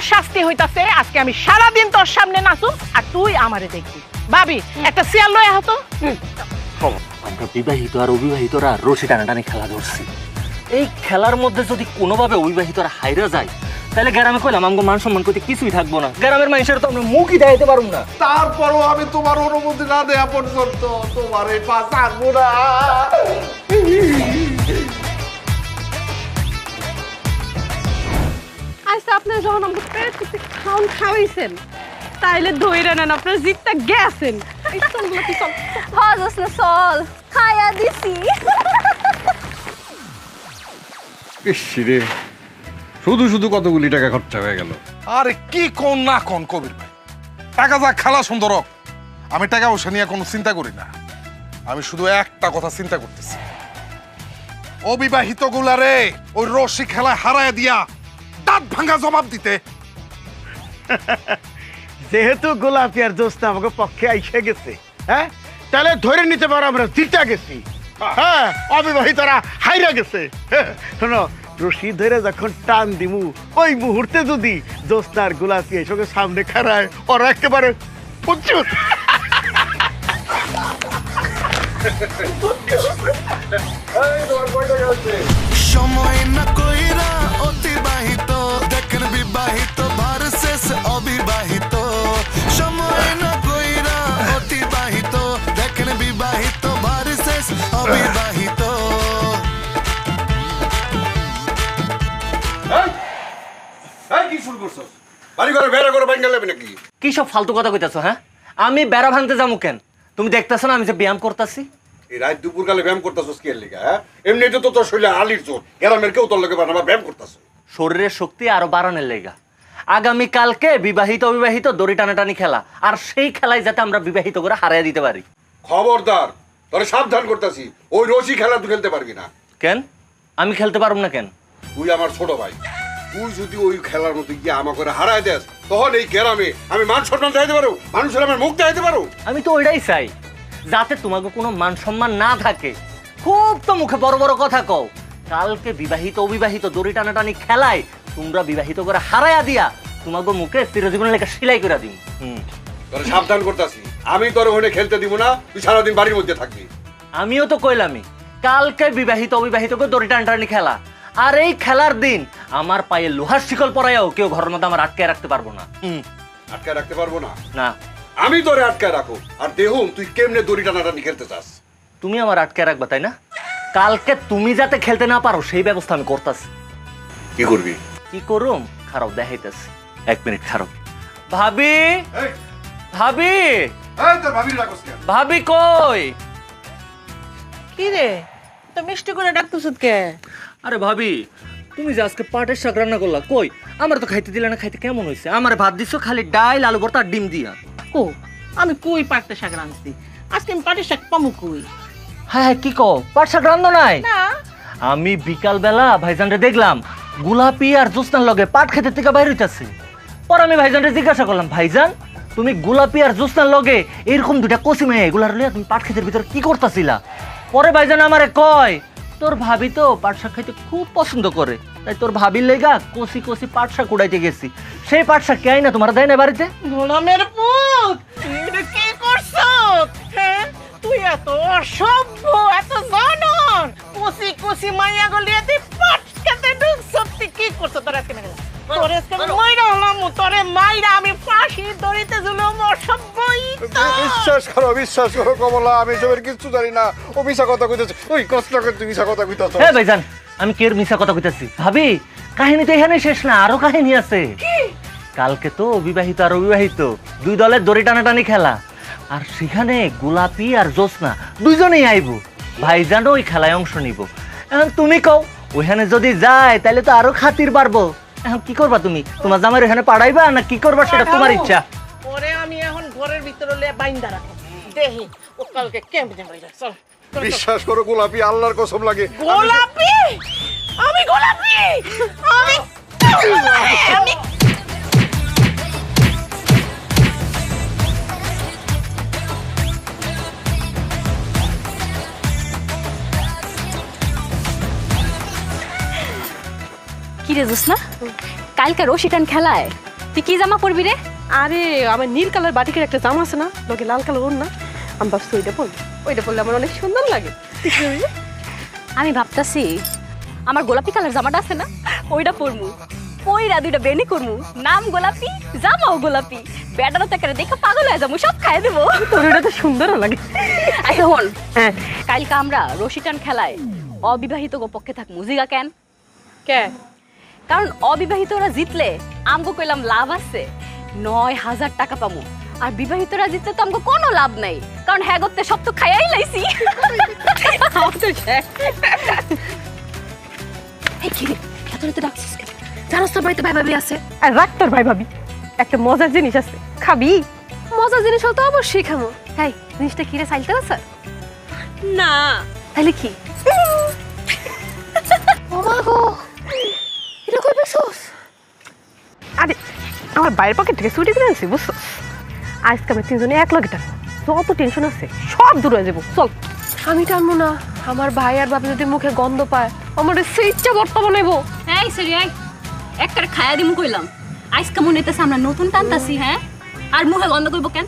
শাস্তি হইতাছে আজকে আমি সারাদিন তোর সামনে নাচুম আর তুই আমারে দেখবি। ভাবি একটা চেয়ার লয়ে আহ তো। আমরা বিবাহিত আর অবিবাহিতরা রশি টানাটানি খেলা ধরছি। এই খেলার মধ্যে যদি কোনোভাবে অবিবাহিতরা হাইরা যায় তাহলে গ্রামে কইলাম আমগো মান সম্মান করতে কিছুই থাকবো না। গ্রামের মানুষের তো আমরা মুখই দেখাইতে পারবো না। তারপরও আমি তোমার অনুমতি না দেয়া পর্যন্ত তোমার এই পা ছাড়বো না। আচ্ছা আপনার যখন আমাকে পেট করতে খাওয়াইছেন তাইলে ধইরা নেন আপনার জিতটা গেছেন। এই চলগুলো কি চল হজস না চল খায়া দিছি। ইসরে শুধু শুধু কতগুলি টাকা খরচা হয়ে গেল। আরে কি কোন না কোন কবির ভাই, টাকা যা খেলা সুন্দর হোক, আমি টাকা পয়সা নিয়ে কোনো চিন্তা করি না। আমি শুধু একটা কথা চিন্তা করতেছি, অবিবাহিত গুলারে ওই রশি খেলায় হারায় দিয়া দাঁত ভাঙা জবাব দিতে। যেহেতু গোলাপি আর জোস্না আমাকে পক্ষে আইসে গেছে, হ্যাঁ তাহলে ধরে নিতে পারো আমরা জিতা গেছি। হ্যাঁ অবিবাহিতরা হাইরা গেছে। শোনো রশি ধরে যখন টান দিমু ওই মুহূর্তে যদি জোস্নার গোলাপি এসে সামনে খাড়ায় ওরা একেবারে প্রচুর। সময় না কইরা অতিবাহিত দেখেন বিবাহিত ভার্সেস অবিবাহিত। সময় না কইরা অতিবাহিত দেখেন বিবাহিত ভার্সেস অবিবাহিত। কি শুরু করছো? বাড়ি ঘরে বেড়া করে ভাঙা যাবে নাকি? কি সব ফালতু কথা কইতাছো? হ্যাঁ আমি বেড়া ভাঙতে যাবো কেন? তুমি দেখতেছো না আমি যে ব্যায়াম করতেছি। এই রাত দুপুর কালে ব্যায়াম করতেছস কি এর লিগা? এমনিতে তো তোর শরীরে আলির জোর, গ্রামের কেউ তোর লগে বানাবা ব্যায়াম করতেছ। শরীরের শক্তি আরো বাড়ানোর লেগা আগামী কালকে বিবাহিত অবিবাহিত দড়ি টানাটানি খেলা, আর সেই খেলায় যাতে আমরা বিবাহিত করে হারিয়ে দিতে পারি। খবরদার, তোরে সাবধান করতেছি, ওই রশি খেলা তুই খেলতে পারবি না। কেন আমি খেলতে পারবো না কেন? তুই আমার ছোট ভাই, তুই যদি ওই খেলার মধ্যে গিয়ে আমাকে হারায় দেস তখন এই গ্রামে আমি মান সম্মান দেখাইতে পারো, মানুষের আমার মুখ দেখাইতে পারো। আমি তো ওইটাই চাই, যাতে তোমাকে কোনো মান সম্মান না থাকে। খুব তো মুখে বড় বড় কথা কও, কালকে বিবাহিত অবিবাহিত দড়ি টানাটানি খেলায় তোমরা বিবাহিত করে হারাইয়া দিয়া তোমাকে মুখে চিরজীবন লেখা সেলাই করে দিন। তোরে সাবধান করতেছি, আমি তোর ওখানে খেলতে দিব না, তুই সারাদিন বাড়ির মধ্যে থাকবি। আমিও তো কইলামই কালকে বিবাহিত অবিবাহিত করে দড়ি টানাটানি খেলা, আর এই খেলার দিন আমার পায়ে লোহার শিকল পরাইয়াও কেউ ঘরের মধ্যে আমার আটকে রাখতে পারবো না। আটকায় রাখতে পারবো না? না, আমি তোরে আটকায় রাখো, আর দেখুন তুই কেমনে দড়ি টানাটানি খেলতে চাস। তুমি আমার আটকে রাখবা তাই না? কালকে তুমি যাতে খেলতে না পারো সেই ব্যবস্থা আমি করতেছি। কি করবি? কি করুম খারাপ দেখাইতেছি, 1 মিনিট খারাপ। ভাবি ভাবি এই তোর ভাবির রাখস কেন? ভাবি কই? কি রে তো মিষ্টি করে ডাকতেছ কে? আরে ভাবি তুমি যে আজকে পাটের শাক রান্না করলা, কই আমার তো খাইতে দিলে না। খাইতে কেমন হয়েছে? আমার ভাত দিছো খালি ডাল আলু ভর্তা আর ডিম দিয়া। ও আমি কই পাটটা শাক রাঁধছি, আজকে আমি পাটের শাক পামু কই? হ্যাঁ কি কও, পাট শাক রান্ধো নাই? না আমি বিকাল বেলা ভাইজানরে দেখলাম গোলাপি আর জোস্নার লগে পাট খেতে থেকে বাইর হইতাছে। পর আমি ভাইজানরে জিজ্ঞাসা করলাম, ভাইজান তুমি গোলাপি আর জোস্নার লগে এরকম দুইটা কচি মেয়ে এগুলার লইয়া তুমি পাট খেতের ভিতরে কি করতেছিলা? পরে ভাইজান আমারে কয় তোর ভাবি তো পাট শাক খাইতে খুব পছন্দ করে, তাই তোর ভাবির লেগা কচি কচি পাট শাক উড়াইতে গেছি। সেই পাট শাক কে না তোমার দেয় না বাড়িতে? গোলামের পুত তুই এটা কি করছো? হ্যাঁ তুই এত অসভ্য, এত জানোর, কচি কচি মাইয়া গলিয়ে তুই পাট খেতে ঢুকছ। তুই কি করছো? তোর আজকে মেরে তোরে আজকে মাইরা হলাম, তোরে মাইরা আমি ফাঁসি দড়িতে ঝুলুম। অসভ্য বিশ্বাস করো কমলা, আমি সবের কিছু জানি না। ও মিশা কথা কইতেছে, ওই কষ্ট করে তুই মিশা কথা কইতাছ। হ্যাঁ ভাইজান আমি কের মিছা কথা কইতাছি? ভাবি কাহিনী তো এখানে শেষ না, আরো কাহিনী আছে। কালকে তো বিবাহিত আর অবিবাহিত দুই দলের দড়ি টানাটানি খেলা, আর সেখানে গোলাপি আর জোস্না দুইজনেই আইব। ভাইজানও ওই খেলায় অংশ নিব। এখন তুমি কও ওইখানে যদি যায় তাহলে তো আরো খাতির বাড়বো। এখন কি করবা তুমি? তোমার জামাই ওখানে পাঠাইবা না কি করবা সেটা তোমার ইচ্ছা। ওরে আমি এখন ঘরের ভিতরে লিয়ে বাইন্দা রাখো, দেখি ও কালকে কেমনে বাইরে। চল বিশ্বাস করো গোলাপি, আল্লাহর কসম লাগে। গোলাপি? আমি গোলাপি? আমি আমি কি রে জোসনা, কালকে রশি টান খেলায় তুই কি জামা পরবি রে? আরে আমার নীল কালার বাটিকের একটা জামা আছে না, লোকে লাল কালার ওর না, আমি ভাবছি ওইটা পরবো, ওইটা পরলে আমার অনেক সুন্দর লাগে। তুই কি পরবি? আমি ভাবতাছি আমার গোলাপি কালার জামাটা আছে না, ওইটা পরমু, পইরা দুইটা বেনি করমু, নাম গোলাপি জামাও গোলাপি, ব্যাটারও তাকে দেখে পাগল হয়ে যাবো, সব খাই দেবো। তোর ওইটা তো সুন্দরও লাগে। আচ্ছা হন, হ্যাঁ কালকে আমরা রশি টান খেলায় অবিবাহিত পক্ষে থাকবো, জিগা কেন? কে? কারণ অবিবাহিতরা জিতলে আমগো কইলাম লাভ আছে, 9,000 টাকা পামু, আর বিবাহিতরা জিতলে তো আমগো কোনো লাভ নাই, কারণ হ্যাঁ করতে সব তো খাইয়াই লাইছি। এই কি রে, এত রাতে ডাকছিস কেন? জানোস তো বাড়িতে ভাই ভাবি আছে। আর রাখ তোর ভাই ভাবি, একটা মজার জিনিস আছে, খাবি? মজার জিনিস হতো অবশ্যই খামো। তাই জিনিসটা কি রে, চাইতে আছে না। তাহলে কি? ওমা গো, এটা কই পেছস? আরে আমার বাইরের পকেট থেকে ছুটি করে আনছি, বুঝছো? আজকে আমি তিনজনে এক লগে টানবো, যত টেনশন আছে সব দূর হয়ে যাবো। চল। আমি টানবো না, আমার ভাই আর বাবা যদি মুখে গন্ধ পায় আমার সেই ইচ্ছা ভর্তা বানাইবো। এই সরি, এই একটা খায়া দিমু কইলাম, আজকে মনে হইতেছে আমরা নতুন টানতাছি। হ্যাঁ, আর মুখে গন্ধ করবো কেন?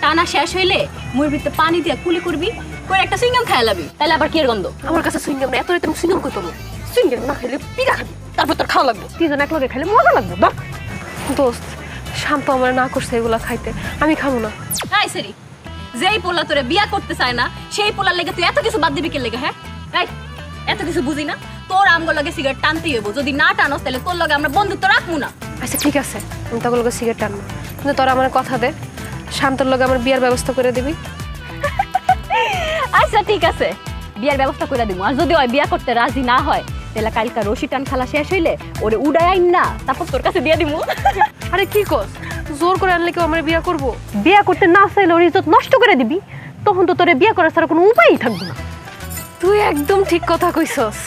টানা শেষ হইলে মুখের ভিতরে পানি দিয়ে কুলি করবি, করে একটা সুইংগাম খায়া লাবি, তাহলে আবার কি এর গন্ধ? আমার কাছে সুইংগাম না, এত রাতে আমি সুইংগাম কই পাবো? সুইংগাম না খেলে পিঠা খাবি, তারপর তোর খাওয়া লাগবে। তিনজন এক লগে খাইলে মজা লাগবে। বাহ দোস্ত, শান্ত আমার না করছে এগুলা খাইতে, আমি খাবো না। এই সরি, যেই পোলা তোরে বিয়া করতে চায় না সেই পোলার লেগে তুই এত কিছু বাদ দিবি কে লেগে? হ্যাঁ, এই এত কিছু বুঝি না, তোর আমগো লগে সিগারেট টানতেই হইব, যদি না টানস তাহলে তোর লগে আমরা বন্ধুত্ব রাখবো না। আচ্ছা ঠিক আছে, আমি তখন লগে সিগারেট টানবো, কিন্তু তোরা আমার কথা দে, শান্তর লগে আমার বিয়ার ব্যবস্থা করে দিবি। আচ্ছা ঠিক আছে, বিয়ার ব্যবস্থা করে দিব, আর যদি ওই বিয়া করতে রাজি না হয় তাহলে কালকা রশি টান খেলা শেষ হইলে ওরে উড়াই আইন না, তারপর তোর কাছে দিয়ে দিমু। আরে কি কস, জোর করে আনলে কেউ আমার বিয়া করবো? বিয়া করতে না চাইলে ওর ইজ্জত নষ্ট করে দিবি, তখন তো তোরে বিয়া করার ছাড়া কোনো উপায়ই থাকবে না। তুই একদম ঠিক কথা কইছস,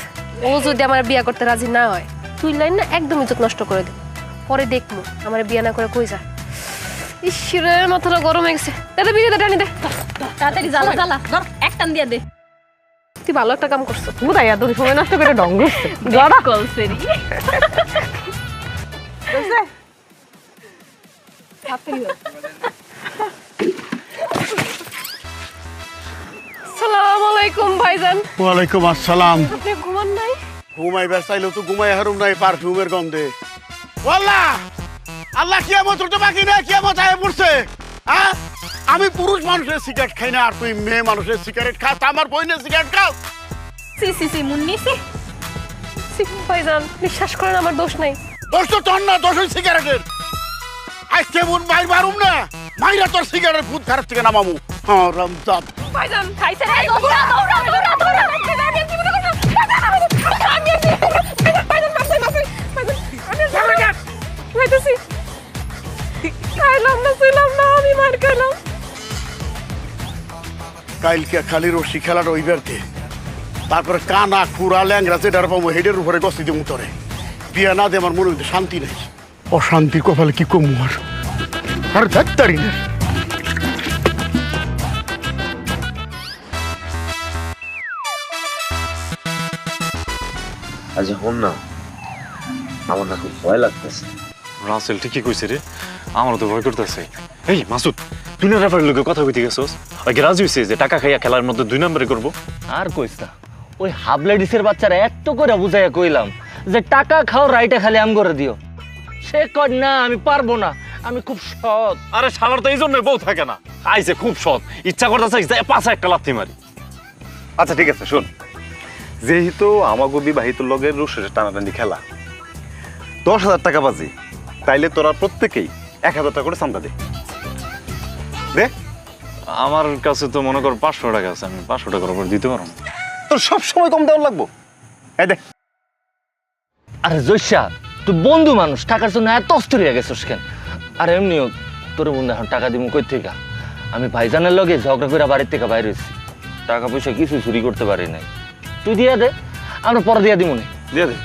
ও যদি আমার বিয়া করতে রাজি না হয় তুই লাইন না একদম ইজ্জত নষ্ট করে দিবি, পরে দেখবো আমার বিয়া না করে কই যা। ইসরে মাথাটা গরম হয়ে গেছে, দাদা বিয়েটা টানি দে তাড়াতাড়ি জ্বালা জ্বালা ধর, এক টান দিয়ে দে। তুই ভালো একটা কাম করছো, বুঝাই এত সময় নষ্ট করে ডং করছে। জড়া কলসেরি আসসালামু আলাইকুম ভাইজান। ওয়ালাইকুম আসসালাম। আপনি ঘুমান নাই? ঘুমাইবার চাইলেও তো ঘুমাই হারুম নাই পারফিউমের গন্ধে। ওয়াল্লাহ আল্লাহ কিয়ামত তো বাকি না, কিয়ামত আয় পড়ছে। হ্যাঁ, আমি পুরুষ মানুষের সিগারেট খাই না, আর তুই মেয়ে মানুষের সিগারেট খাস, আমার বইনের সিগারেট খাস। সি সি সি মুন্নি সি। ভাইজান বিশ্বাস করেন আমার দোষ নাই। দোষ তো তোর না, দোষ ওই সিগারেটের। আজ কেমন মাইর মারুম না, মাইরা তোর সিগারেট ভূত খারাপ থেকে নামামু। হ্যাঁ রমজান ভাইজান খাইছে রে, দৌড়া দৌড়া দৌড়া দৌড়া। কালকে খালি রশি খেলাটা ওইবার দে, তারপরে কানা খুড়া ল্যাংরা যেটার পাবো হেডের উপরে গস্তি দেবো তোরে। বিয়া না দে আমার মনে হইতে শান্তি নাই, অশান্তির কপালে কি কমু আর ডাক্তারি না। আচ্ছা হন না, আমার না খুব ভয় লাগতেছে। রাসেল ঠিকই কইছে রে, আমারও তো ভয় করতেছে। এই মাসুদ, তুই না রেফারের লোকে কথা কইতে গেছস, ওই রাজি হইছে যে টাকা খাইয়া খেলার মধ্যে 2 নম্বরে করবো। আর কইস না, ওই হাবলেডিসের বাচ্চারা এত করে বুঝাইয়া কইলাম যে টাকা খাও রাইটা খালি আম করে দিও, সে কয় না আমি পারবো না, আমি খুব সৎ। আরে শালার তো এই জন্য বউ থাকে না, আইছে খুব সৎ, ইচ্ছা করতেছে পাশে একটা লাথি মারি। আচ্ছা ঠিক আছে, শোন, যেহেতু আমাগো বিবাহিত লগের রুশের টানাটানি খেলা, 10,000 টাকা বাজি, তাইলে তোরা প্রত্যেকেই 1,000 টাকা করে চান্দা দে। আমার কাছে তো মনে কর 500 টাকা আছে, আমি 500 টাকার উপর দিতে পারবো না। তোর সব সময় কম দেওয়ার লাগবো? এই দে। আরে জৈশা, তুই বন্ধু মানুষ, টাকার জন্য এত অস্থির হয়ে গেছিস কেন? আর এমনিও তোর বন্ধু এখন টাকা দিব কই থেকে? আমি ভাইজানের লগে ঝগড়া করে বাড়ির থেকে বাইরে হয়েছি, টাকা পয়সা কিছু চুরি করতে পারি নাই। তুই দিয়ে দে, আমরা পরে দিয়ে দিব না। দিয়ে দে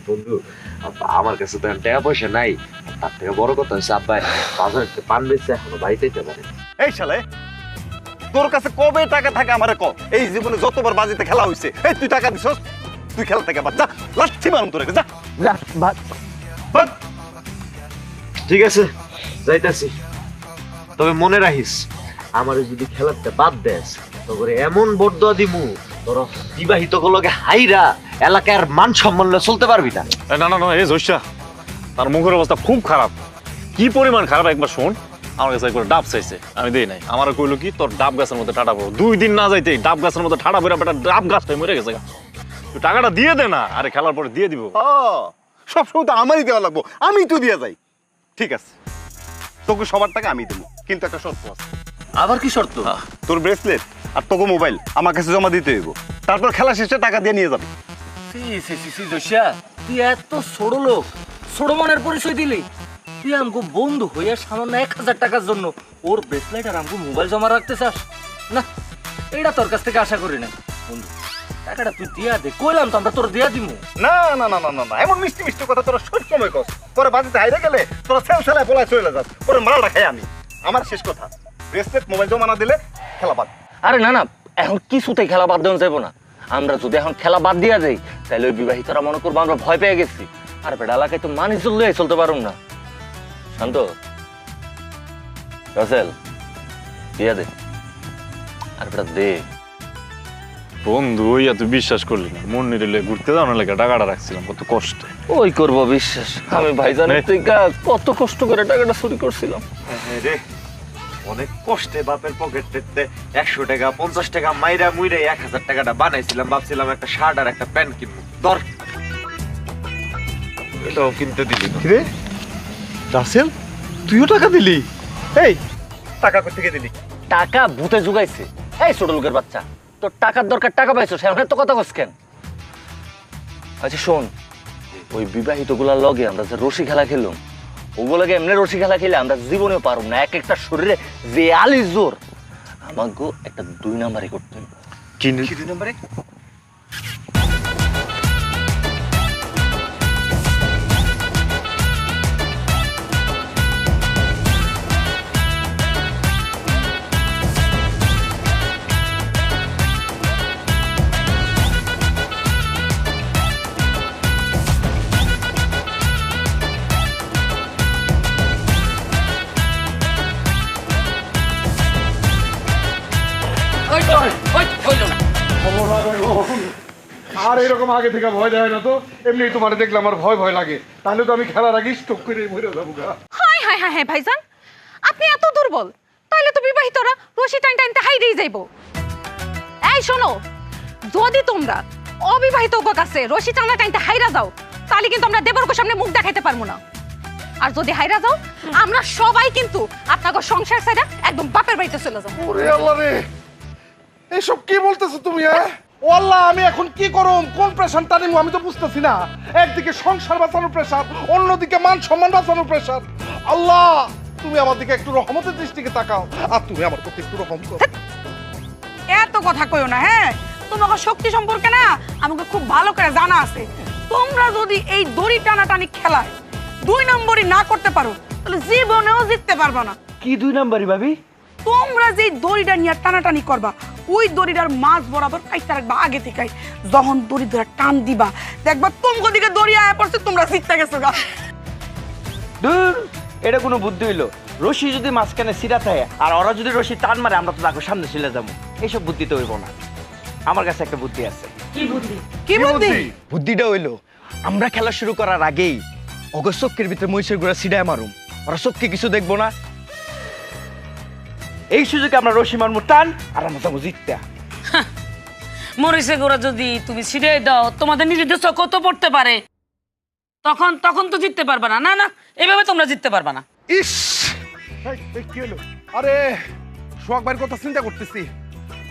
বন্ধু, আমার কাছে তো টাকা পয়সা নাই, তার থেকে বড় কথা হচ্ছে আব্বা বাজারে পান বেচে এখনো বাড়িতে যেতে পারে। এই শালে, তোর কাছে কবে টাকা থাকে আমারে ক? এই জীবনে যতবার বাজিতে খেলা হইছে, এই তুই টাকা দিছস? তুই খেলা থেকে বাদ, যা লাচ্ছি মারুম তোরে, যা যা বাদ। বাদ। ঠিক আছে যাইতাছি, তবে মনে রাখিস আমার যদি খেলাতে বাদ দেস তবে এমন বড়দোয়া দিমু তোর বিবাহিত গুলোকে হাইরা এলাকার মান সম্মান লইয়া চলতে পারবি না। না না না, এই জৈশা তার মুখের অবস্থা খুব খারাপ। কি পরিমাণ খারাপ একবার শোন। আমার কাছে একবার ডাব চাইছে, আমি দেই নাই। আমার কইলো কি তোর ডাব গাছের মধ্যে ঠাডা পড়ো। 2 দিন না যাইতেই ডাব গাছের মধ্যে ঠাডা পড়ে বেটা ডাব গাছটাই মরে গেছে। তুই টাকাটা দিয়ে দে না। আরে খেলার পরে দিয়ে দিব। সব সময় তো আমারই দেওয়া লাগবো, আমি তো দিয়ে যাই। ঠিক আছে, তোকে সবার টাকা আমি দেবো, কিন্তু একটা শর্ত আছে। আবার কি শর্ত? তোর ব্রেসলেট আর তোকে মোবাইল আমার কাছে জমা দিতে হইব, তারপর খেলা শেষে টাকা দিয়ে নিয়ে যাবি। জৈশা, তুই এত ছোট লোক, ছোট মনের পরিচয় দিলি। তুই আমগো বন্ধু হইয়া সামান্য 1000 টাকার জন্য ওর ব্রেসলেট আর আমগো মোবাইল জমা রাখতে চাস? না, এটা তোর কাছ থেকে আশা করি না বন্ধু। টাকাটা তুই দিয়া দে, কইলাম তো আমরা তোর দিয়া দিমু। না না না না না, এমন মিষ্টি মিষ্টি কথা তোরা সব সময় কস। পরে বাজিতে হাইরে গেলে তোরা সেলসেলায় পলায় চলে যাস, পরে মালটা খাই আমি। আমার শেষ কথা, ব্রেসলেট মোবাইল জমা না দিলে খেলা বাদ। আরে না না, এখন কিছুতেই খেলা বাদ দেওয়া যাবো না। আমরা যদি এখন খেলা বাদ দিয়া যাই তাহলে ওই বিবাহিতরা মনে করবো আমরা ভয় পেয়ে গেছি। আর বেটা এলাকায় তো মানি চলতে পারুম না। শান্ত, রাসেল দিয়া দে, আর বেটা দে। বন্ধু হইয়া তুই বিশ্বাস করলি না। মন নিলে ঘুরতে যাও না লেগে টাকাটা রাখছিলাম কত কষ্টে। ওই করবো বিশ্বাস? আমি ভাইজানের থেকে কত কষ্ট করে টাকাটা চুরি করছিলাম। রে অনেক কষ্টে বাপের পকেট থেকে 100 টাকা 50 টাকা মাইরা মুইরা 1000 টাকাটা বানাইছিলাম। ভাবছিলাম একটা শার্ট আর একটা প্যান্ট কিনবো, দর এটাও কিনতে দিলি না। রে রাসেল, তুইও টাকা দিলি? এই টাকা কোথা থেকে দিলি? টাকা ভূতে জুগাইছে। এই ছোট লোকের বাচ্চা, তোর টাকার দরকার, টাকা পাইছো, সেখানে তো কথা কস কেন? আচ্ছা শোন, ওই বিবাহিত গুলার লগে আমরা যে রশি খেলা খেললাম, ওগুলোকে এমনি রশি খেলা খেলে আমরা জীবনেও পারব না। এক একটা শরীরে যে আলি জোর, আমাকে একটা 2 নাম্বারই করতে হবে। কি 2 নম্বরে? আর এরকম আগে থেকে ভয় দেয় না তো? এমনি তোমার দেখলে আমার ভয় ভয় লাগে, তাহলে তো আমি খেলার আগে স্টক করে মরে যাবো গা। হাই হাই হাই হাই ভাইজান, আপনি এত দুর্বল? তাহলে তো বিবাহিতরা রশি টানতে হাইরেই যাইবো। এই শোনো, যদি তোমরা অবিবাহিত কাছে রশি টানতে হাইরা যাও তাহলে কিন্তু আমরা দেবরকে সামনে মুখ দেখাইতে পারবো না। আর যদি হাইরা যাও আমরা সবাই কিন্তু আপনাকে সংসার ছেড়ে একদম বাপের বাড়িতে চলে যাবো। ওরে আল্লাহ রে, এসব কি বলতেছো তুমি? ও আল্লাহ, আমি এখন কি করব? কোন প্রেশার টানিমু আমি তো বুঝতেছি না। একদিকে সংসার বাঁচানোর প্রেশার, অন্যদিকে মান সম্মান বাঁচানোর প্রেশার। আল্লাহ, তুমি আমার দিকে একটু রহমতের দৃষ্টিকে তাকাও, আর তুমি আমার প্রতি একটু রহম করো। এত কথা কইও না। হ্যাঁ, তোমাকে শক্তি সম্পর্কে না আমাকে খুব ভালো করে জানা আছে। তোমরা যদি এই দড়ি টানাটানি খেলায় 2 নম্বরই না করতে পারো তাহলে জীবনেও জিততে পারবা না। কি 2 নাম্বারই ভাবি? তোমরা যে দড়িটা নিয়ে টানাটানি করবা, ওই দড়িটার মাছ বরাবর কাইতে রাখবা আগে থেকে। যখন দড়ি ধরে টান দিবা দেখবা তোমাকে দিকে দড়ি আয়া পড়ছে, তোমরা জিততে গেছো গা। দূর, এটা কোনো বুদ্ধি হইলো? রশি যদি মাঝখানে সিরা থাকে আর ওরা যদি রশি টান মারে, আমরা তো তাকে সামনে চলে যাবো। এইসব বুদ্ধি তো হইব না। আমার কাছে একটা বুদ্ধি আছে। কি বুদ্ধি? কি বুদ্ধি? বুদ্ধিটা হইলো, আমরা খেলা শুরু করার আগেই ওকে চক্কের ভিতরে মহিষের গোড়া সিডায় মারুম, ওরা চোখকে কিছু দেখবো না। এই সুযোগে আমরা রশি মারমু টান, আর আমরা যাবো জিততে। মরিচে গোড়া যদি তুমি ছিঁড়ে দাও, তোমাদের নিজেদের চোখ তো পড়তে পারে, তখন তো জিততে পারবা না। না না, এভাবে তোমরা জিততে পারবা না। ইস, এই কি হলো? আরে সোহাগ ভাইয়ের কথা চিন্তা করতেছি।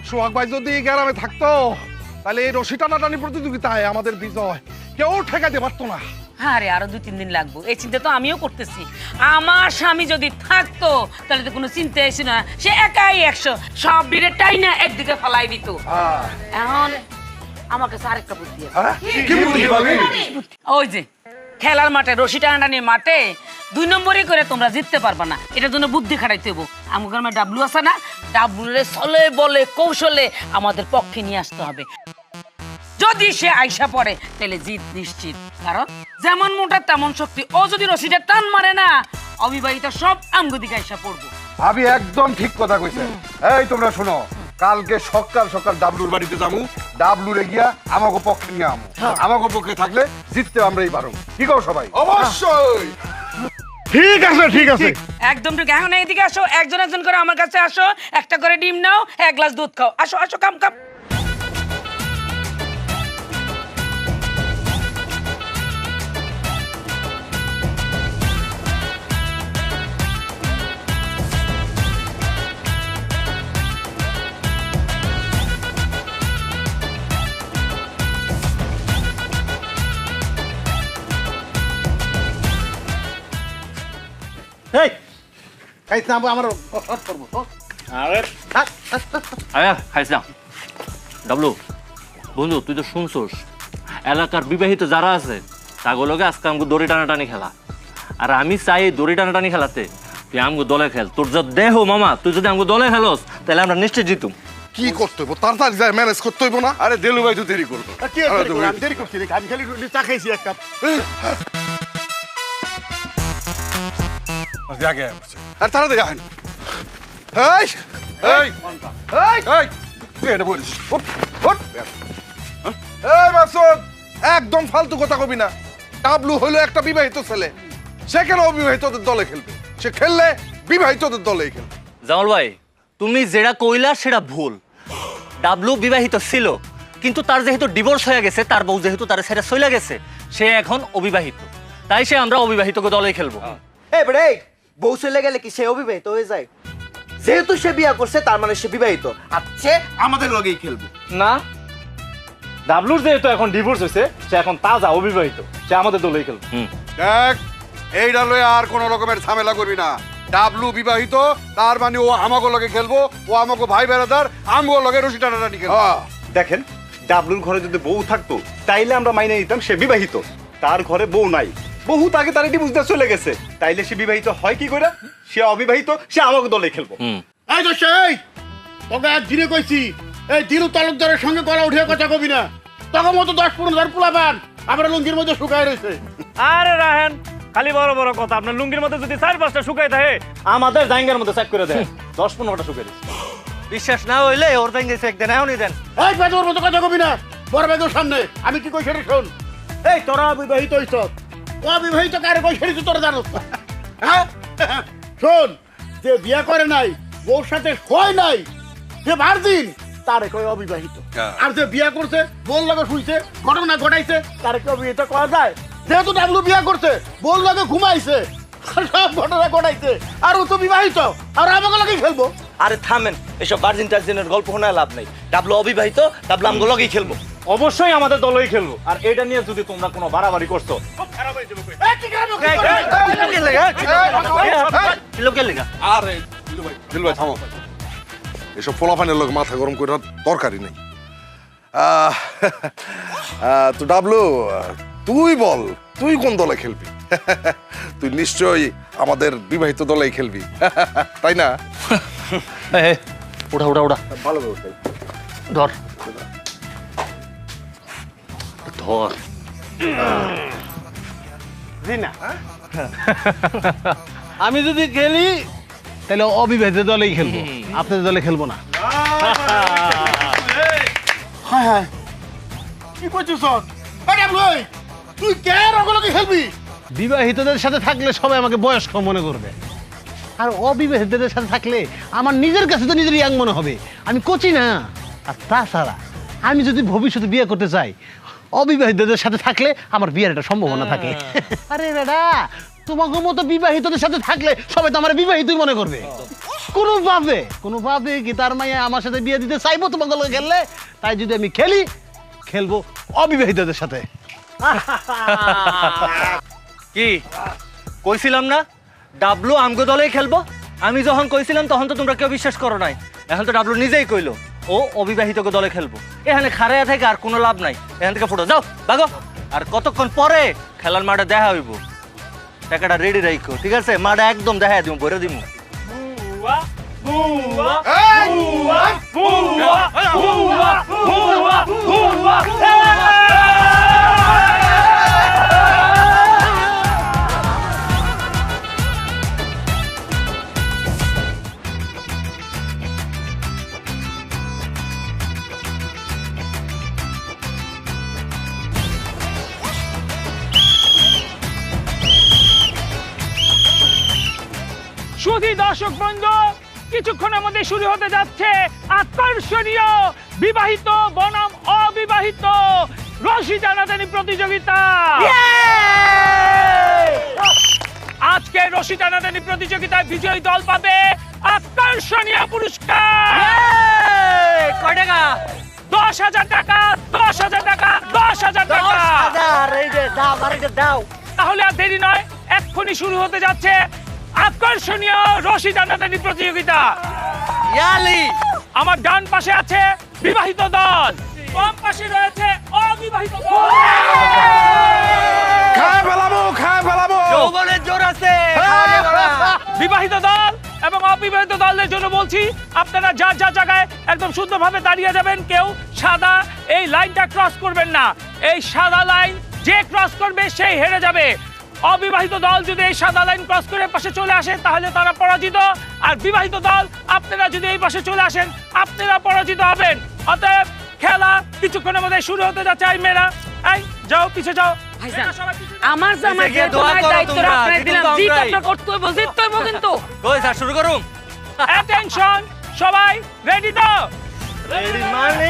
সোহাগ ভাই যদি এই গ্রামে থাকতো তাহলে এই রশি টানাটানি প্রতিযোগিতায় আমাদের বিজয় কেউ ঠেকাতে পারতো না। আরে আরো 2-3 দিন লাগবো, এই চিন্তা তো আমিও করতেছি। আমার স্বামী যদি থাকতো তাহলে তো কোনো চিন্তা আসে না, সে একাই 100 সব বিড়ে টাইনা একদিকে ফেলাই দিত। এখন আমার কাছে আরেকটা বুদ্ধি আছে। ওই যে খেলার মাঠে রশি টানাটানি মাঠে 2 নম্বরই করে তোমরা জিততে পারবা না, এটার জন্য বুদ্ধি খাটাইতে হবো। আমার গ্রামে ডাবলু আছে না, ডাবলুরে চলে বলে কৌশলে আমাদের পক্ষে নিয়ে আসতে হবে। যদি সে আইসা পড়ে তাহলে জিত নিশ্চিত, কারণ যেমন মোটা তেমন শক্তি। ও যদি রশিটা টান মারে না, অবিবাহিত সব আমগো দিকে আইসা পড়বো। ভাবি একদম ঠিক কথা কইছে। এই তোমরা শোনো, কালকে সকাল সকাল ডাবলুর বাড়িতে যাবো, ডাবলুরে গিয়া আমাকে পক্ষে নিয়ে আমো। আমাকে পক্ষে থাকলে জিততে আমরাই পারো। কি কও সবাই? অবশ্যই। ঠিক আছে ঠিক আছে। একদম ঠিক। এখন এইদিকে আসো, একজন একজন করে আমার কাছে আসো, একটা করে ডিম নাও, এক গ্লাস দুধ খাও। আসো আসো, কাম কাম। এই খাইছ না আমার হট করবো তো। আরে খাইছ না ডাবলু বন্ধু, তুই তো শুনছোস এলাকার বিবাহিত যারা আছে তাগুলোকে আজকে আমাকে দড়ি টানাটানি খেলা। আর আমি চাই দড়ি টানাটানি খেলাতে তুই আমাকে দলে খেল। তোর যা দেহ মামা, তুই যদি আমাকে দলে খেলোস তাহলে আমরা নিশ্চয় জিতুম। কি করতে হইব? তাড়াতাড়ি যায় ম্যানেজ করতে হইব না? আরে দেলু ভাই তো দেরি করবো। কি আমি দেরি করছি নাকি? আমি খালি চা খাইছি এক কাপ। আগে আর তাড়াতাড়ি আহেন। এই এই এই এই তুই এটা বলিস। ওঠ ওঠ। এই মাসুদ, একদম ফালতু কথা কবি না। ডাবলু হলো একটা বিবাহিত ছেলে, সে কেন অবিবাহিতদের দলে খেলবে? সে খেললে বিবাহিতদের দলেই খেলবে। জামাল ভাই, তুমি যেটা কইলা সেটা ভুল। ডাবলু বিবাহিত ছিল, কিন্তু তার যেহেতু ডিভোর্স হয়ে গেছে, তার বউ যেহেতু তার ছেড়ে চলে গেছে, সে এখন অবিবাহিত, তাই সে আমরা অবিবাহিতকে দলে খেলবো। এই বেড়ে, বউ চলে গেলে কি সে অবিবাহিত হয়ে যায়? যেহেতু সে বিয়ে করছে তার মানে সে বিবাহিত, আর সে আমাদের লগেই খেলবে। না, ডাবলুর যেহেতু এখন ডিভোর্স হয়েছে, সে এখন তাজা অবিবাহিত, সে আমাদের দলেই খেলবে। দেখ, এইটা লয়ে আর কোন রকমের ঝামেলা করবি না। ডাবলু বিবাহিত, তার মানে ও আমাকে লগে খেলবো, ও আমাকে ভাই বেড়াদার, আমগো লগে রশি টানাটানি খেলবো। দেখেন, ডাবলুর ঘরে যদি বউ থাকতো তাইলে আমরা মাইনে নিতাম সে বিবাহিত। তার ঘরে বউ নাই, বহু তাকে তার ডিভোর্স দিয়ে চলে গেছে, তাইলে সে বিবাহিত হয় কি করে? সে অবিবাহিত, সে আমাকে দলে খেলবো। এই দোষ, এই তোকে এক দিনে কইছি, এই দিনু তালুকদারের সঙ্গে গলা উঠে কথা কবি না। তখন মতো 10-15 পোলা পান আমরা লুঙ্গির মধ্যে শুকায় রয়েছে। আরে রাহেন, খালি বড় বড় কথা। আপনার লুঙ্গির মধ্যে যদি 4-5টা শুকাই থাকে, আমাদের জায়গার মধ্যে চেক করে দেয় 10-15টা শুকাই দিচ্ছে। বিশ্বাস না হইলে ওর ব্যাংকে চেক দেন, এখনই দেন। এই বেদর মতো কথা কবি না, বড় বেদর সামনে আমি কি কই সেটা শোন। এই তোরা বিবাহিত হইছ, অবিবাহিত কারে কই সেটা তোরা জানোস না? হ্যাঁ শোন, যে বিয়ে করে নাই, বউর সাথে হয় নাই, যে ভার্জিন তারে কই অবিবাহিত। আর যে বিয়ে করছে, বউর লগে শুইছে, ঘটনা ঘটাইছে, তারে কি অবিবাহিত করা যায়? যেহেতু ডাবলু বিয়ে করছে, বউর লগে ঘুমাইছে, সব ঘটনা ঘটাইছে, আর ও তো বিবাহিত, আর আমাকে লগে খেলবো। আরে থামেন, এসব ভার্জিন টার্জিনের গল্প শোনায় লাভ নাই। ডাবলু অবিবাহিত, ডাবলু আমগো লগেই খেলবো। অবশ্যই আমাদের দলেই খেলবো। আর এটা নিয়ে যদি তোমরা কোনো বাড়াবাড়ি করছো, আরে দিল ভাই থামো, এসব পোলাপানের লোক মাথা গরম করে দরকারই নেই। তো ডাবলু, তুই বল, তুই কোন দলে খেলবি? তুই নিশ্চয়ই আমাদের বিবাহিত দলেই খেলবি, তাই না? উড়া উড়া উড়া, ভালো ব্যবস্থা। ধর ধর। আমি যদি খেলি তাহলে অবিবাহিত দলেই খেলবো, আপনাদের দলে খেলবো না। হ্যাঁ হ্যাঁ, কি করছিস? তুই কে রকমকে খেলবি? বিবাহিতদের সাথে থাকলে সবাই আমাকে বয়স্ক মনে করবে, আর অবিবাহিতদের সাথে থাকলে আমার নিজের কাছে তো নিজের ইয়াং মনে হবে। আমি কোচি না। আর তাছাড়া আমি যদি ভবিষ্যতে বিয়ে করতে চাই, অবিবাহিতদের সাথে থাকলে আমার বিয়ের একটা সম্ভাবনা থাকে। আরে বেটা, তোমাকে মতো বিবাহিতদের সাথে থাকলে সবাই তো আমার বিবাহিতই মনে করবে। কোনোভাবে কি তার মাইয়া আমার সাথে বিয়ে দিতে চাইবো তোমাকে লগে খেললে? তাই যদি আমি খেলবো অবিবাহিতদের সাথে। কি কইছিলাম না ডাবলু আমগো দলেই খেলবো? আমি যখন কইছিলাম তখন তো তোমরা কেউ বিশ্বাস করো নাই। এখন তো ডাবলু নিজেই কইলো ও অবিবাহিতকে দলে খেলবো। এখানে খাড়াইয়া থেকে আর কোনো লাভ নাই, এখান থেকে ফুটো যাও ভাগো। আর কতক্ষণ পরে খেলার মাঠে দেখা হইব, টাকাটা রেডি রাখো, ঠিক আছে? মাঠে একদম দেখা দিব, ভরে দিব। এই! দর্শক বন্ধু, কিছুক্ষণের মধ্যে শুরু হতে যাচ্ছে আকর্ষণীয় বিবাহিত বনাম অবিবাহিত রশি টানাটানি প্রতিযোগিতা। আজকে রশি টানাটানি প্রতিযোগিতায় বিজয়ী দল পাবে আকর্ষণীয় পুরস্কার। কয় টাকা? 10,000 টাকা, 10,000 টাকা, 10,000 টাকা। 10,000, এই যে দাও, আরেকটা দাও। তাহলে আর দেরি নয়, এক্ষুনি শুরু হতে যাচ্ছে আকর্ষণীয় রশি টানাটানি প্রতিযোগিতা। ইয়ালি, আমার ডান পাশে আছে বিবাহিত দল, বাম পাশে রয়েছে অবিবাহিত দল। খায় ফেলাবো যৌবনের জোর আছে। বিবাহিত দল এবং অবিবাহিত দলের জন্য বলছি, আপনারা যার যার জায়গায় একদম শুদ্ধভাবে দাঁড়িয়ে যাবেন। কেউ সাদা এই লাইনটা ক্রস করবেন না। এই সাদা লাইন যে ক্রস করবে সেই হেরে যাবে। অবিবাহিত দল যদি এই সাদা লাইন ক্রস করে পাশে চলে আসে তাহলে তারা পরাজিত, আর বিবাহিত দল আপনারা যদি এই পাশে চলে আসেন আপনারা পরাজিত হবেন। অতএব খেলা কিছুক্ষণের মধ্যে শুরু হতে যাচ্ছে। এই মেয়েরা, এই যাও, পিছে যাও। ভাইজান, আমার জামাইকে তোমার দায়িত্ব রাখতে দিলাম, জিত আপনার করতে হবে, জিততে হবে কিন্তু। কই স্যার, শুরু করুন। অ্যাটেনশন, সবাই রেডি তো? রেডি মানে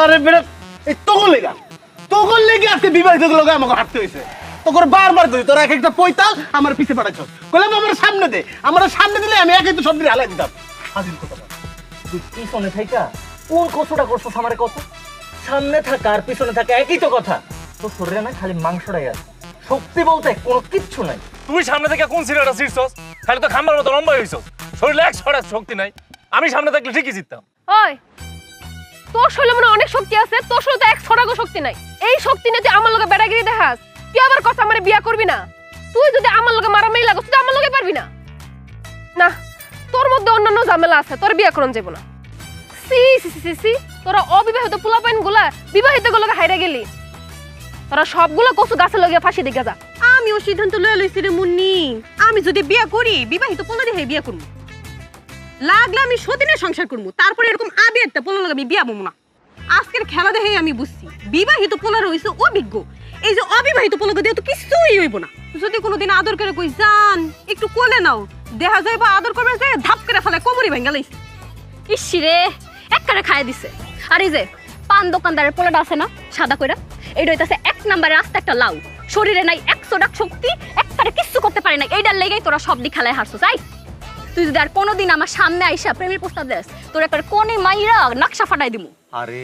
আরে বেটা, এই তোগল লেগে আজকে বিবাহিত লোক আমাকে হাঁটতে হয়েছে। তোকে বারবার ধরি, তোরা এক একটা পৈতাল আমার পিছে পাঠাচ্ছ। বললাম আমার সামনে দে, আমার সামনে দিলে আমি একাই তো সব দিনে হালাই দিতাম। হাজির কথা বল। তুই পিছনে থাকা কোন কষ্টটা করছিস আমার কত? সামনে থাকা আর পিছনে থাকা একই তো কথা। তোর শরীরে না খালি মাংসটাই আছে, শক্তি বলতে কোনো কিচ্ছু নাই। তুই সামনে থেকে কোন সিরিয়াটা ছিড়ছস? খালি তো খাম্বার মতো লম্বা হইছস, শরীরে এক ছড়া শক্তি নাই। আমি সামনে থাকলে ঠিকই জিততাম। ওই, তোর শরীরে মনে হয় অনেক শক্তি আছে, তোর শরীরে তো এক ছড়াগো শক্তি নাই। এই শক্তি নিয়ে তুই আমার লগে বেড়াগিরি দেখাস। তুই আবার কথা আমারে বিয়া করবি না। তুই যদি আমার লগে মারামারি লাগস, তুই আমার লগে পারবি না। না, তোর মধ্যে অন্যান্য ঝামেলা আছে, তোর বিয়া করন যাব না। সি সি সি সি, তোরা অবিবাহিত পোলাপাইন গুলা বিবাহিত গুলোকে হাইরা গেলি। তোরা সবগুলো কচু গাছে লগে ফাঁসি দিকে যা। আমিও সিদ্ধান্ত লয়ে লইছি রে মুন্নি, আমি যদি বিয়া করি বিবাহিত পোলা দিয়ে বিয়া করবো। লাগলে আমি সদিনে সংসার করবো, তারপরে এরকম আবি একটা পোলা লাগে আমি বিয়া বমু না। আজকের খেলা দেখে আমি বুঝছি বিবাহিত পোলার হইছে অভিজ্ঞ, এই যে অবিবাহিত পোলাকে দিয়ে তো কিছুই হইব না। যদি কোনোদিন আদর করে কই যান একটু কোলে নাও, দেখা যায় বা আদর করবে যে ধাপ করে ফেলে কোমরে ভেঙে লাইছে। ইসি রে, একবারে খাইয়া দিছে। আর এই যে পান দোকানদারের পোলাটা আছে না সাদা কইরা, এইটা হইতাছে এক নম্বরে আস্তে একটা লাউ, শরীরে নাই 100 ডাক শক্তি, একবারে কিচ্ছু করতে পারে না। এইটার লেগেই তোরা সব দি খেলায় হারছস। আই, তুই যদি আর কোনোদিন আমার সামনে আইসা প্রেমের প্রস্তাব দেস, তোর একবারে কোনে মাইরা নকশা ফাটাই দিমু। আরে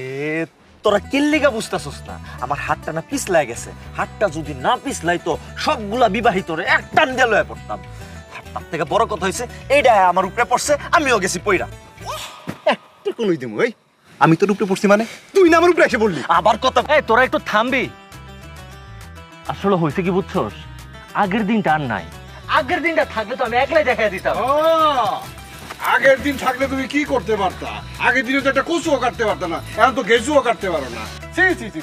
তোরা কিল্লিগা বুঝতাছস না, আমার হাতটা না পিছলাই গেছে। হাতটা যদি না পিছলাই তো সবগুলা বিবাহিত রে এক টান দিয়ে লয়ে পড়তাম। তার থেকে বড় কথা হইছে এইটা আমার উপরে পড়ছে, আমিও গেছি পইরা। তুই কোনই দিমু? এই আমি তোর উপরে পড়ছি মানে তুই না আমার উপরে এসে বললি? আবার কথা, এই তোরা একটু থামবি। আসলে হয়েছে কি বুঝছস, আগের দিনটা আর নাই। আগের দিনটা থাকলে তো আমি একলাই দেখাই দিতাম। আগের দিন থাকলে তুমি কি করতে পারতা? আগের দিনে তো একটা কচুও কাটতে পারতা না, এখন তো গেজুও কাটতে পারো না। ছি ছি ছি,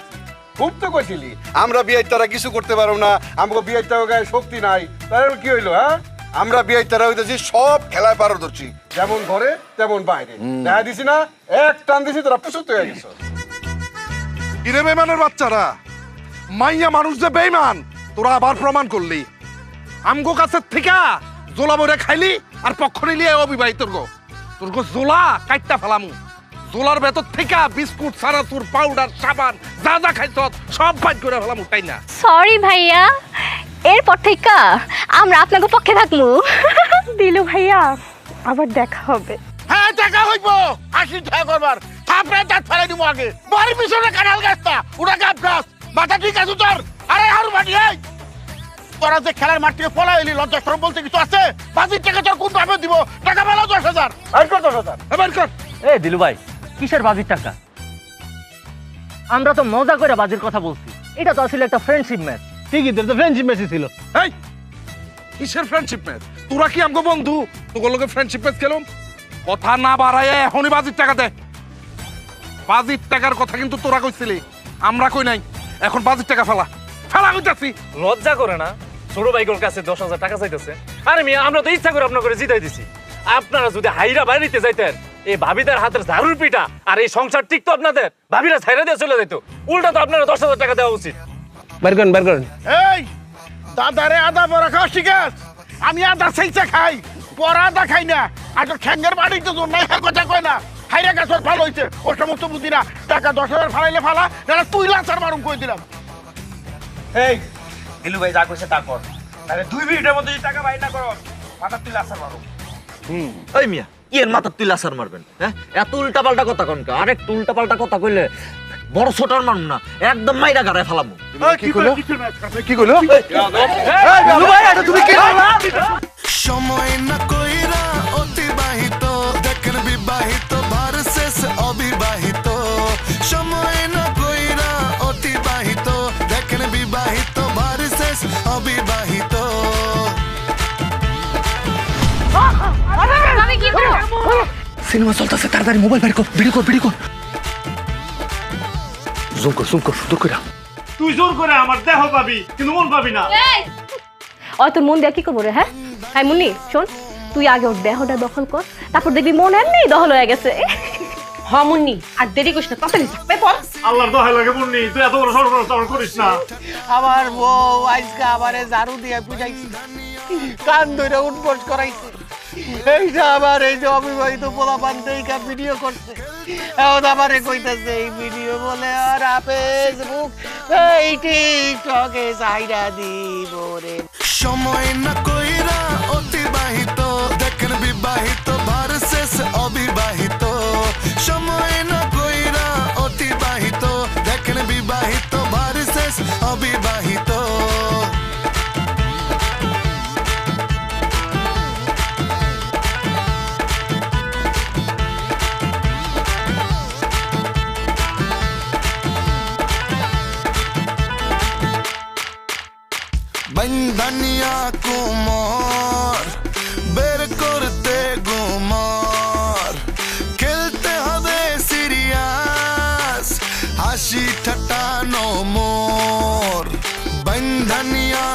খুব তো কইছিলি আমরা বিয়ের তারা কিছু করতে পারো না, আমাকে বিয়ের তারা গায়ে শক্তি নাই। তাহলে কি হইলো? হ্যাঁ, আমরা বিয়ের তারা হইতেছি সব খেলায় পারদর্শী, যেমন ঘরে তেমন বাইরে। দেখা দিছি না, এক টান দিছি তোরা প্রস্তুত হয়ে গেছ। কিরে বেইমানের বাচ্চারা, মাইয়া মানুষ যে বেইমান তোরা আবার প্রমাণ করলি। আমগো কাছে থেকে জোলা বইরা খাইলি আর পক্ষ নিলি অবিবাহিত তোর গো জোলা কাইটটা ফেলামু জোলার ভেতর থেকে বিস্কুট সারাতুর পাউডার সাবান যা যা খাইছ সব বাইট করে ফেলামু তাই না সরি ভাইয়া এরপর থেকে আমরা আপনাকে পক্ষে থাকবো দিলু ভাইয়া আবার দেখা হবে। হ্যাঁ দেখা হইব, আসি দেখা করবার। থাপড়ে দাঁত ফেলাই দিব আগে। বাড়ির পিছনে কাঁঠাল গাছটা, ওটা গাছ গাছ। মাথা ঠিক আছে তোর? আরে হারু বাড়ি এই। তোরা যে খেলার মাঠ থেকে পলাই এলি, লজ্জা শরম বলতে কিছু আছে? বাজির টাকা তোর কোন ভাবে দিব? টাকা পেলো 10,000। বাইর কর 10,000। বাইর কর। এ দিলু ভাই, কিসের বাজির টাকা? আমরা তো মজা করে বাজির কথা বলছি। এটা তো আসলে একটা ফ্রেন্ডশিপ ম্যাচ। ঠিকই তো ফ্রেন্ডশিপ ম্যাচই ছিল। এই কিসের ফ্রেন্ডশিপ ম্যাচ? তোরা কি আমগো বন্ধু? তোগুলো লোকে ফ্রেন্ডশিপ ম্যাচ খেলুম? কথা না বাড়ায় এখনই বাজির টাকা দে। বাজির টাকার কথা কিন্তু তোরা কইছিলি, আমরা কই নাই। এখন বাজির টাকা ফেলা ফেলা কইতাছি। লজ্জা করে না ছোট ভাইগোর কাছে 10,000 টাকা চাইতেছে? আরে মিয়া, আমরা তো ইচ্ছা করে আপনাকে জিতাই দিছি। আপনারা যদি হাইরা বাড়িতে যাইতেন, এই ভাবিদের হাতের ঝাড়ুর পিঠা আর এই সংসার টিকতো আপনাদের? ভাবিরা ছাইরা দিয়ে চলে যাইতো। উল্টা তো আপনারা 10,000 টাকা দেওয়া উচিত। বের করেন। এই দাদারে আদা বড়া খাওয়া ঠিক আছে? আমি আদা সেইটা খাই, পরা আদা খাই না। আর তোর ঠ্যাঙ্গের বাড়ি তো তোর নাই, কথা কয় না। হাইরা গাছ ভালো হয়েছে, ওর সমস্ত বুদ্ধি না। টাকা 10,000 ফালাইলে ফালা, না তুই লাচার মারুম করে দিলাম। এই দিলু ভাই যা কইছে তা কর, আরে 2 মিনিটের মধ্যে যদি টাকা বাইর না করো মাথা তুই লাসার মারো। ওই মিয়া কি এর মাথা তুই লাসার মারবেন? হ্যাঁ, এত উল্টা পাল্টা কথা কনকা? আরেকটু উল্টা পাল্টা কথা কইলে বড় ছোটার মারুম না, একদম মাইরা গাড়ায় ফালামু। কি কইলো? কি কইলো? তুমি কি বললা? সময় না কইরা অতিবাহিত, দেখেন বিবাহিত ভার্সেস অবিবাহিত। সময় না কইরা অতিবাহিত, দেখেন বিবাহিত ভার্সেস অবিবাহিত। আমি কি করব? সিনেমা চলতেছে, তাড়াতাড়ি মোবাইল বের কর, ভিডিও কর। জুম কর সুন্দর করে। তুই জোর করে আমার দেহ পাবি কিন্তু মন পাবি না। ওই তোর মন দিয়ে কি করবো রে? হ্যাঁ হ্যাঁ মুন্নি শোন, তুই আগে ওর দেহটা দখল কর, তারপর দেখবি মন এমনি দখল হয়ে গেছে। হ্যাঁ মুন্নি, আর দেরি করিস না, তাড়াতাড়ি থাকবে পর। আল্লাহর দোহাই লাগে মুন্নি, তুই এত বড় সর্বনাশ করিস না। আমার বউ আজকে আমারে ঝাড়ু দিয়ে বুঝাইছি, কান ধরে উঠবস করাইছে। এইটা আবার এই যে অবিবাহিত পোলাপান দেখা ভিডিও করছে, এখন আমারে কইতাছে এই ভিডিও বলে আর ফেসবুক এই টিকটকে চাইরা দিব রে। সময় না কইরা অতিবাহিত, দেখেন বিবাহিত ভার্সেস অবিবাহিত। সময় না কইরা অতিবাহিত, দেখেন বিবাহিত ভার্সেস অবিবাহিত। বন্ধনিয়া কুমার বের করতে গুমার, খেলতে হবে সিরিয়াস, হাসি ঠাট্টা নো মোর। বন্ধনিয়া